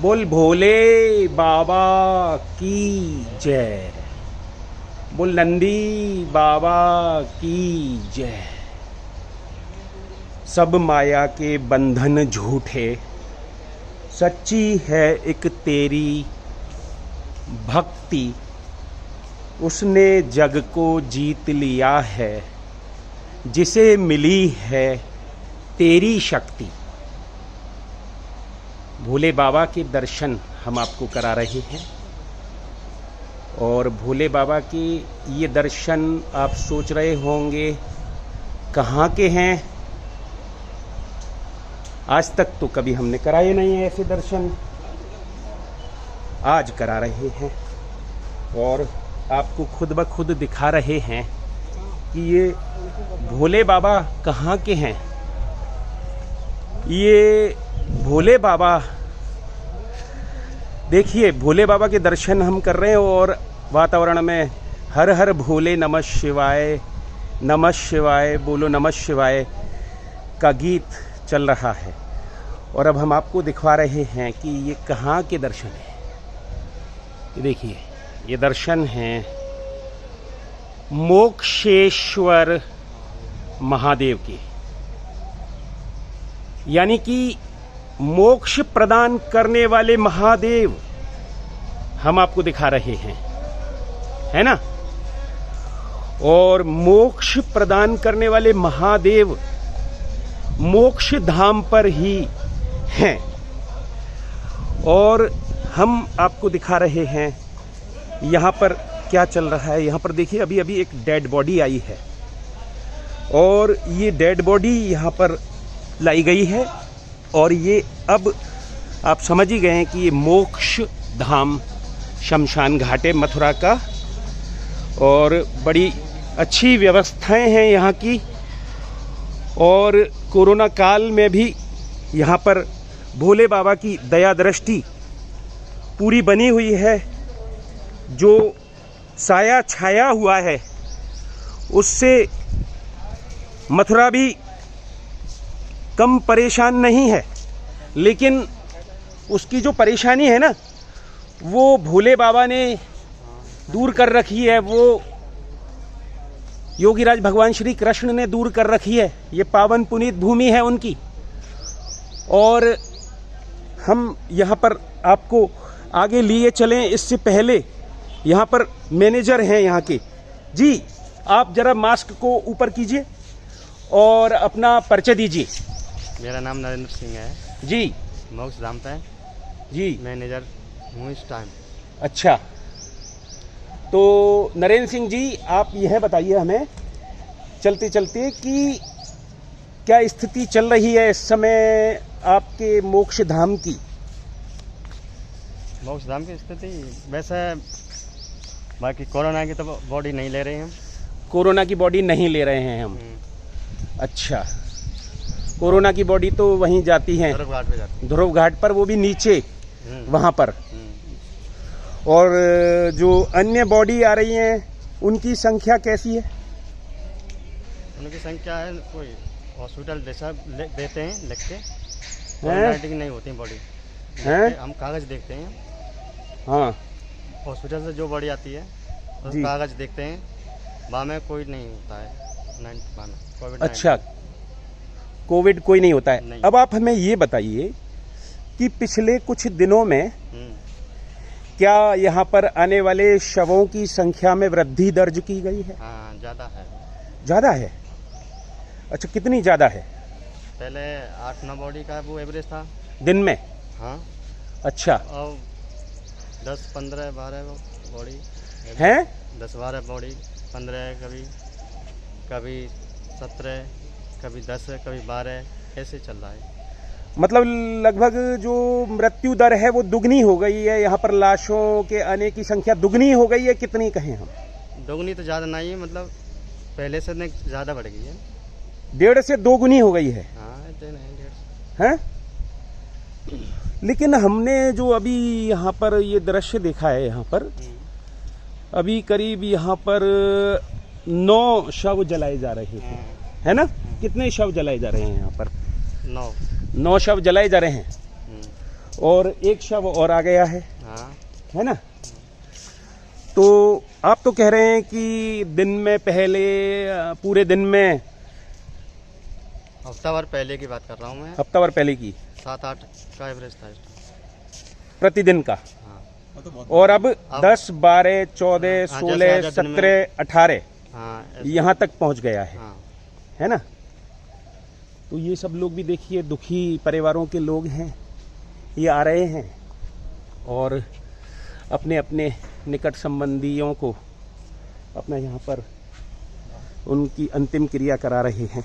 बोल भोले बाबा की जय। बोल नंदी बाबा की जय। सब माया के बंधन झूठे, सच्ची है एक तेरी भक्ति। उसने जग को जीत लिया है, जिसे मिली है तेरी शक्ति। भोले बाबा के दर्शन हम आपको करा रहे हैं और भोले बाबा के ये दर्शन आप सोच रहे होंगे कहाँ के हैं। आज तक तो कभी हमने कराए नहीं है ऐसे दर्शन, आज करा रहे हैं और आपको खुद ब खुद दिखा रहे हैं कि ये भोले बाबा कहाँ के हैं। ये भोले बाबा, देखिए भोले बाबा के दर्शन हम कर रहे हैं और वातावरण में हर हर भोले नमः शिवाय, नमः शिवाय, बोलो नमः शिवाय का गीत चल रहा है। और अब हम आपको दिखा रहे हैं कि ये कहाँ के दर्शन हैं। ये देखिए, ये दर्शन हैं मोक्षेश्वर महादेव के, यानी कि मोक्ष प्रदान करने वाले महादेव हम आपको दिखा रहे हैं, है ना। और मोक्ष प्रदान करने वाले महादेव मोक्ष धाम पर ही हैं और हम आपको दिखा रहे हैं यहाँ पर क्या चल रहा है। यहाँ पर देखिए अभी अभी एक डेड बॉडी आई है और ये डेड बॉडी यहाँ पर लाई गई है और ये अब आप समझ ही गए हैं कि ये मोक्ष धाम शमशान घाट है मथुरा का और बड़ी अच्छी व्यवस्थाएं हैं यहाँ की। और कोरोना काल में भी यहाँ पर भोले बाबा की दया दृष्टि पूरी बनी हुई है। जो साया छाया हुआ है उससे मथुरा भी कम परेशान नहीं है, लेकिन उसकी जो परेशानी है ना वो भोले बाबा ने दूर कर रखी है, वो योगीराज भगवान श्री कृष्ण ने दूर कर रखी है। ये पावन पुनीत भूमि है उनकी। और हम यहाँ पर आपको आगे लिए चलें इससे पहले यहाँ पर मैनेजर हैं यहाँ के। जी आप जरा मास्क को ऊपर कीजिए और अपना परिचय दीजिए। मेरा नाम नरेंद्र सिंह है जी, मोक्ष धाम पे जी मैनेजर हूँ इस टाइम। अच्छा, तो नरेंद्र सिंह जी आप यह बताइए हमें चलते चलते कि क्या स्थिति चल रही है इस समय आपके मोक्ष धाम की। मोक्ष धाम की स्थिति वैसे बाकी कोरोना की तो बॉडी नहीं ले रहे हैं हम। कोरोना की बॉडी नहीं ले रहे हैं हम। अच्छा, कोरोना की बॉडी तो वहीं जाती है ध्रुव घाट पे जाती है, ध्रुव घाट पर, वो भी नीचे वहाँ पर। और जो अन्य बॉडी आ रही हैं उनकी संख्या कैसी है। उनकी संख्या है, कोई हॉस्पिटल जैसा देते हैं लिख के, राइटिंग नहीं होती बॉडी हैं, हम कागज देखते हैं। हाँ, हॉस्पिटल से जो बॉडी आती है उस कागज देखते हैं, वहाँ में कोई नहीं होता है कोविड। अच्छा, कोविड कोई नहीं होता है नहीं। अब आप हमें ये बताइए कि पिछले कुछ दिनों में क्या यहाँ पर आने वाले शवों की संख्या में वृद्धि दर्ज की गई है। हाँ, ज़्यादा है। ज़्यादा है? अच्छा, कितनी ज़्यादा है। पहले 8-9 बॉडी का वो एवरेज था दिन में। हाँ, अच्छा, और 10-15-12 बॉडी हैं। 10-12 बॉडी, 15 कभी 17, कभी 10, कभी 12, ऐसे चल रहा है। मतलब लगभग जो मृत्यु दर है वो दुगनी हो गई है। यहाँ पर लाशों के आने की संख्या दुगनी हो गई है। कितनी कहें हम। दुगनी तो ज़्यादा नहीं है, मतलब पहले से ज़्यादा बढ़ गई है। 1.5 से 2 गुनी हो गई है। हाँ, इतने नहीं, 1.5 हैं। लेकिन हमने जो अभी यहाँ पर ये दृश्य देखा है, यहाँ पर अभी करीब यहाँ पर 9 शव जलाए जा रहे हैं, है ना। कितने शव जलाए जा रहे हैं यहाँ पर। 9 शव जलाए जा रहे हैं। और एक शव और आ गया है, हाँ। है ना। तो आप तो कह रहे हैं कि दिन में पहले पूरे दिन में हफ्ता भर पहले की बात कर रहा हूँ मैं। हफ्ता भर पहले की 7-8 का एवरेज था प्रतिदिन का। हाँ। और अब 10, 12, 14, हाँ, 16, 17, 18 हाँ यहाँ तक पहुँच गया है, हाँ। है ना। तो ये सब लोग भी देखिए दुखी परिवारों के लोग हैं, ये आ रहे हैं और अपने अपने निकट संबंधियों को अपना यहाँ पर उनकी अंतिम क्रिया करा रहे हैं।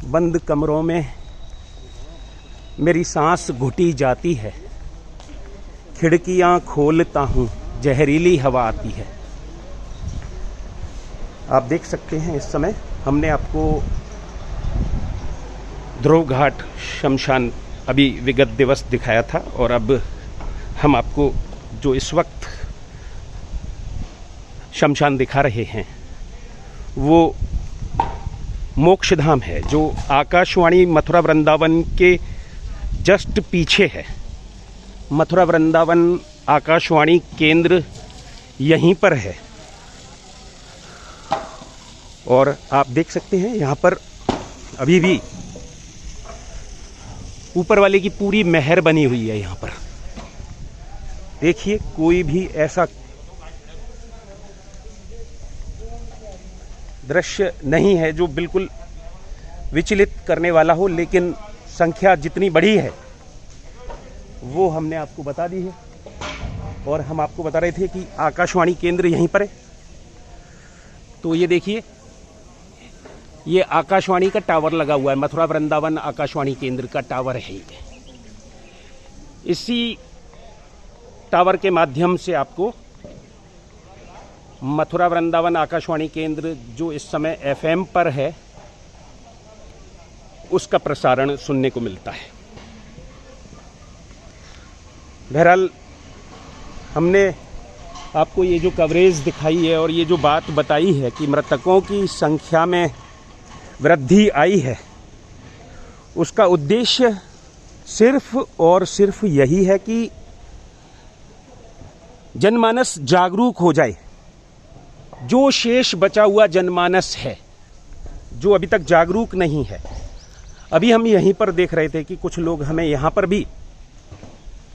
बंद कमरों में मेरी सांस घुटी जाती है, खिड़कियां खोलता हूँ जहरीली हवा आती है। आप देख सकते हैं इस समय हमने आपको ध्रुव घाट शमशान अभी विगत दिवस दिखाया था और अब हम आपको जो इस वक्त शमशान दिखा रहे हैं वो मोक्षधाम है, जो आकाशवाणी मथुरा वृंदावन के जस्ट पीछे है। मथुरा वृंदावन आकाशवाणी केंद्र यहीं पर है और आप देख सकते हैं यहाँ पर अभी भी ऊपर वाले की पूरी मेहर बनी हुई है। यहाँ पर देखिए कोई भी ऐसा दृश्य नहीं है जो बिल्कुल विचलित करने वाला हो, लेकिन संख्या जितनी बड़ी है वो हमने आपको बता दी है और हम आपको बता रहे थे कि आकाशवाणी केंद्र यहीं पर है। तो ये देखिए ये आकाशवाणी का टावर लगा हुआ है, मथुरा वृंदावन आकाशवाणी केंद्र का टावर है ये। इसी टावर के माध्यम से आपको मथुरा वृंदावन आकाशवाणी केंद्र जो इस समय FM पर है उसका प्रसारण सुनने को मिलता है। बहरहाल हमने आपको ये जो कवरेज दिखाई है और ये जो बात बताई है कि मृतकों की संख्या में वृद्धि आई है, उसका उद्देश्य सिर्फ और सिर्फ यही है कि जनमानस जागरूक हो जाए। जो शेष बचा हुआ जनमानस है जो अभी तक जागरूक नहीं है, अभी हम यहीं पर देख रहे थे कि कुछ लोग हमें यहाँ पर भी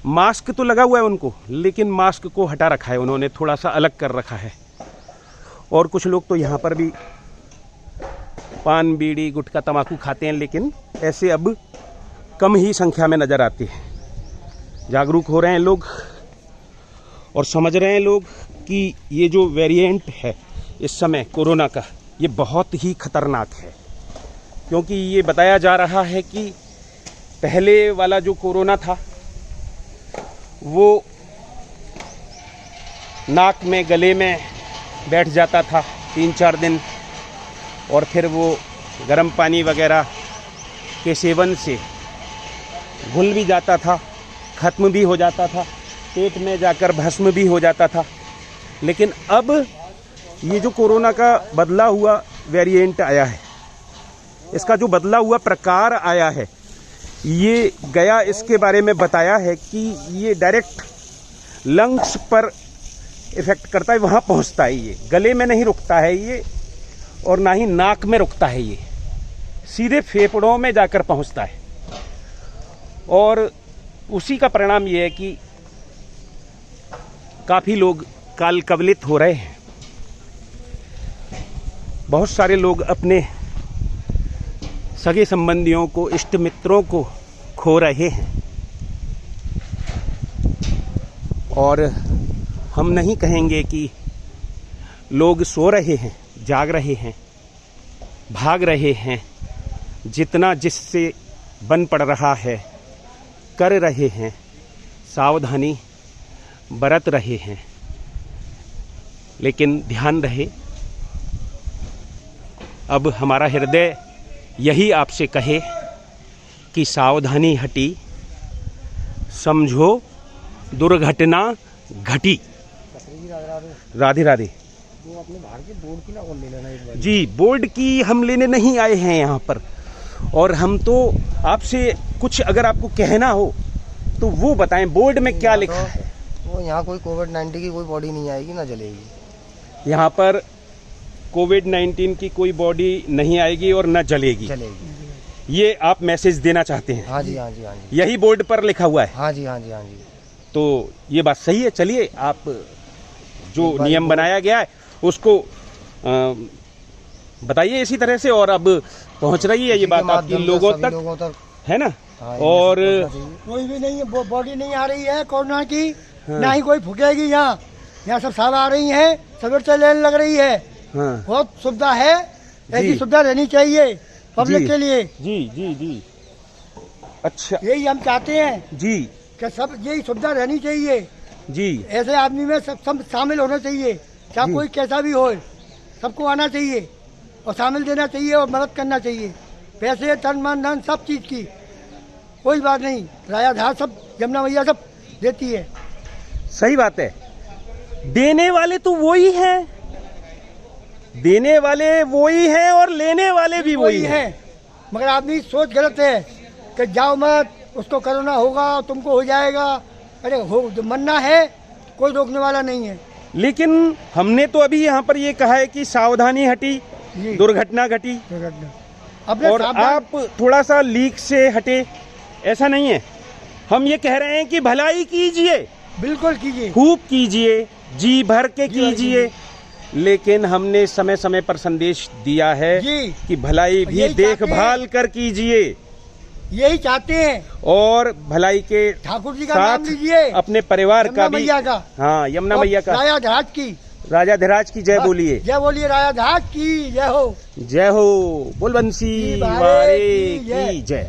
मास्क तो लगा हुआ है उनको, लेकिन मास्क को हटा रखा है उन्होंने, थोड़ा सा अलग कर रखा है। और कुछ लोग तो यहाँ पर भी पान बीड़ी गुटखा तंबाकू खाते हैं, लेकिन ऐसे अब कम ही संख्या में नज़र आते हैं। जागरूक हो रहे हैं लोग और समझ रहे हैं लोग कि ये जो वेरिएंट है इस समय कोरोना का, ये बहुत ही खतरनाक है, क्योंकि ये बताया जा रहा है कि पहले वाला जो कोरोना था वो नाक में गले में बैठ जाता था 3-4 दिन और फिर वो गर्म पानी वगैरह के सेवन से घुल भी जाता था, ख़त्म भी हो जाता था, पेट में जाकर भस्म भी हो जाता था। लेकिन अब ये जो कोरोना का बदला हुआ वेरिएंट आया है, इसका जो बदला हुआ प्रकार आया है, ये गया इसके बारे में बताया है कि ये डायरेक्ट लंग्स पर इफेक्ट करता है, वहाँ पहुँचता है। ये गले में नहीं रुकता है ये और ना ही नाक में रुकता है, ये सीधे फेफड़ों में जाकर पहुँचता है। और उसी का परिणाम ये है कि काफ़ी लोग काल कवलित हो रहे हैं। बहुत सारे लोग अपने सगे संबंधियों को, इष्ट मित्रों को खो रहे हैं। और हम नहीं कहेंगे कि लोग सो रहे हैं, जाग रहे हैं, भाग रहे हैं, जितना जिससे बन पड़ रहा है कर रहे हैं, सावधानी बरत रहे हैं। लेकिन ध्यान रहे, अब हमारा हृदय यही आपसे कहे कि सावधानी हटी, समझो दुर्घटना घटी। राधे राधे। वो अपने बाहर के बोर्ड की ना और ले लेना एक बार। जी, बोर्ड की हम लेने नहीं आए हैं यहाँ पर, और हम तो आपसे कुछ अगर आपको कहना हो तो वो बताएं, बोर्ड में क्या लिखा है? वो यहाँ कोई कोविड-19 की कोई बॉडी नहीं आएगी ना जलेगी। यहाँ पर कोविड-19 की कोई बॉडी नहीं आएगी और न जलेगी, ये आप मैसेज देना चाहते हैं? हाँ जी, हाँ जी, हाँ जी। यही बोर्ड पर लिखा हुआ है? हाँ जी, हाँ जी, हाँ जी। तो ये बात सही है। चलिए, आप जो नियम बनाया गया है उसको बताइए इसी तरह से, और अब पहुंच रही है ये बात आपकी लोगों तक, है ना? हाँ, और कोई भी नहीं बॉडी नहीं आ रही है कोरोना की, ना ही कोई फूकेगी। यहाँ सब साल आ रही हैं, सवेर से लेने लग रही है। हाँ, बहुत सुविधा है, ऐसी सुविधा रहनी चाहिए पब्लिक के लिए। जी जी जी, अच्छा यही हम चाहते हैं जी कि सब यही सुविधा रहनी चाहिए। जी, ऐसे आदमी में सब शामिल होना चाहिए, चाहे कोई कैसा भी हो, सबको आना चाहिए और शामिल देना चाहिए और मदद करना चाहिए। पैसे, तन, मन, धन, सब चीज़ की कोई बात नहीं, राया धार सब यमुना मैया सब देती है। सही बात है। देने वाले तो वही हैं, देने वाले वही हैं और लेने वाले भी वही हैं। मगर आदमी सोच गलत है कि जाओ मत, उसको कोरोना होगा, तुमको हो जाएगा। अरे हो, जो मरना है कोई रोकने वाला नहीं है। लेकिन हमने तो अभी यहाँ पर ये कहा है कि सावधानी हटी, जी, दुर्घटना घटी, अपने और आप थोड़ा सा लीक से हटे, ऐसा नहीं है। हम ये कह रहे हैं कि भलाई कीजिए, बिल्कुल कीजिए, खूब कीजिए, जी भर के कीजिए, लेकिन हमने समय समय पर संदेश दिया है जी, कि भलाई भी देखभाल कर कीजिए, यही चाहते हैं। और भलाई के ठाकुर जी का नाम साथ लीजिए, अपने परिवार का भी, मैया का, हाँ, यमुना मैया का, राया धराज की, राजा धीराज की जय बोलिए, जय बोलिए, राया धराज की जय हो, जय हो, बोल बंसी वारे की जय।